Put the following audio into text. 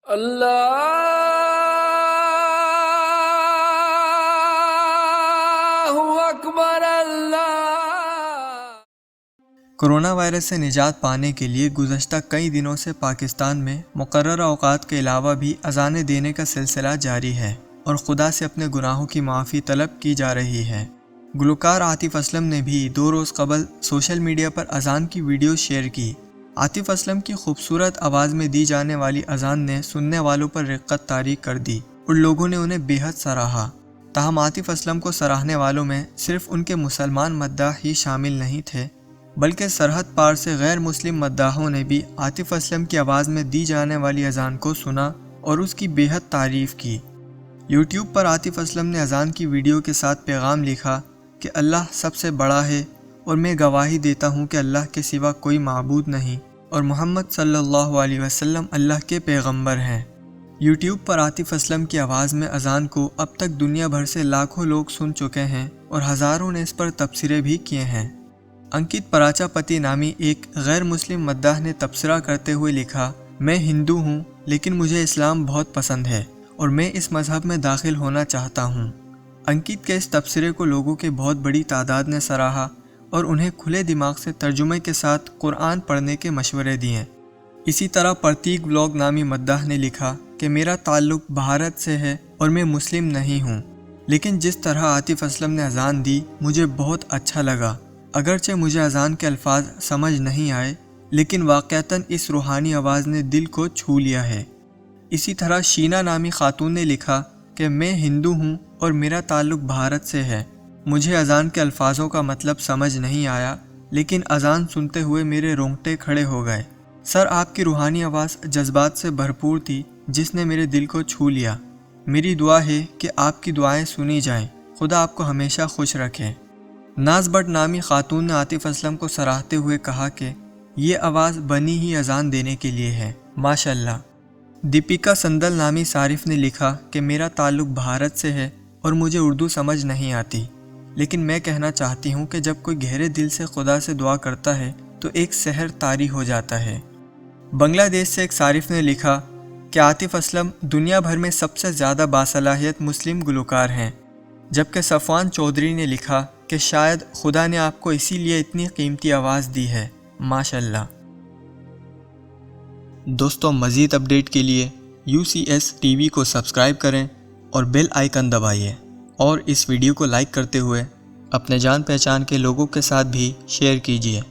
اللہ اکبر اللہ۔ Corona virus سے نجات پانے کے لیے گزشتہ کئی دنوں سے پاکستان میں مقررہ اوقات کے علاوہ بھی اذانیں دینے کا سلسلہ جاری ہے اور خدا سے اپنے گناہوں کی معافی طلب کی جا رہی ہے۔ گلوکار عاطف اسلم نے بھی 2 روز قبل سوشل میڈیا پر اذان کی ویڈیو شیئر کی۔ عاطف اسلم کی خوبصورت آواز میں دی جانے والی اذان نے سننے والوں پر رقت طاری کر دی اور لوگوں نے انہیں بے حد سراہا۔ تاہم عاطف اسلم کو سراہنے والوں میں صرف ان کے مسلمان مداح ہی شامل نہیں تھے، بلکہ سرحد پار سے غیر مسلم مداحوں نے بھی عاطف اسلم کی آواز میں دی جانے والی اذان کو سنا اور اس کی بے حد تعریف کی۔ یوٹیوب پر عاطف اسلم نے اذان کی ویڈیو کے ساتھ پیغام لکھا کہ اللہ سب سے بڑا ہے اور میں گواہی دیتا ہوں کہ اللہ کے سوا کوئی معبود نہیں اور محمد صلی اللہ علیہ وسلم اللہ کے پیغمبر ہیں۔ یوٹیوب پر عاطف اسلم کی آواز میں اذان کو اب تک دنیا بھر سے لاکھوں لوگ سن چکے ہیں اور ہزاروں نے اس پر تبصرے بھی کیے ہیں۔ انکت پراچاپتی نامی ایک غیر مسلم مداح نے تبصرہ کرتے ہوئے لکھا، میں ہندو ہوں لیکن مجھے اسلام بہت پسند ہے اور میں اس مذہب میں داخل ہونا چاہتا ہوں۔ انکت کے اس تبصرے کو لوگوں کی بہت بڑی تعداد نے سراہا اور انہیں کھلے دماغ سے ترجمے کے ساتھ قرآن پڑھنے کے مشورے دیے۔ اسی طرح پرتیک ولاگ نامی مداح نے لکھا کہ میرا تعلق بھارت سے ہے اور میں مسلم نہیں ہوں، لیکن جس طرح عاطف اسلم نے اذان دی مجھے بہت اچھا لگا۔ اگرچہ مجھے اذان کے الفاظ سمجھ نہیں آئے لیکن واقعتاً اس روحانی آواز نے دل کو چھو لیا ہے۔ اسی طرح شینا نامی خاتون نے لکھا کہ میں ہندو ہوں اور میرا تعلق بھارت سے ہے، مجھے اذان کے الفاظوں کا مطلب سمجھ نہیں آیا لیکن اذان سنتے ہوئے میرے رونگٹے کھڑے ہو گئے۔ سر، آپ کی روحانی آواز جذبات سے بھرپور تھی جس نے میرے دل کو چھو لیا۔ میری دعا ہے کہ آپ کی دعائیں سنی جائیں، خدا آپ کو ہمیشہ خوش رکھے۔ ناز بٹ نامی خاتون نے عاطف اسلم کو سراہتے ہوئے کہا کہ یہ آواز بنی ہی اذان دینے کے لیے ہے، ماشاءاللہ۔ دیپیکا سندل نامی صارف نے لکھا کہ میرا تعلق بھارت سے ہے اور مجھے اردو سمجھ نہیں آتی، لیکن میں کہنا چاہتی ہوں کہ جب کوئی گہرے دل سے خدا سے دعا کرتا ہے تو ایک سحر طاری ہو جاتا ہے۔ بنگلہ دیش سے ایک صارف نے لکھا کہ عاطف اسلم دنیا بھر میں سب سے زیادہ باصلاحیت مسلم گلوکار ہیں، جبکہ صفوان چودھری نے لکھا کہ شاید خدا نے آپ کو اسی لیے اتنی قیمتی آواز دی ہے، ماشاءاللہ۔ دوستوں، مزید اپڈیٹ کے لیے UCS TV کو سبسکرائب کریں اور بیل آئیکن دبائیے، اور اس ویڈیو کو لائک کرتے ہوئے اپنے جان پہچان کے لوگوں کے ساتھ بھی شیئر کیجیے۔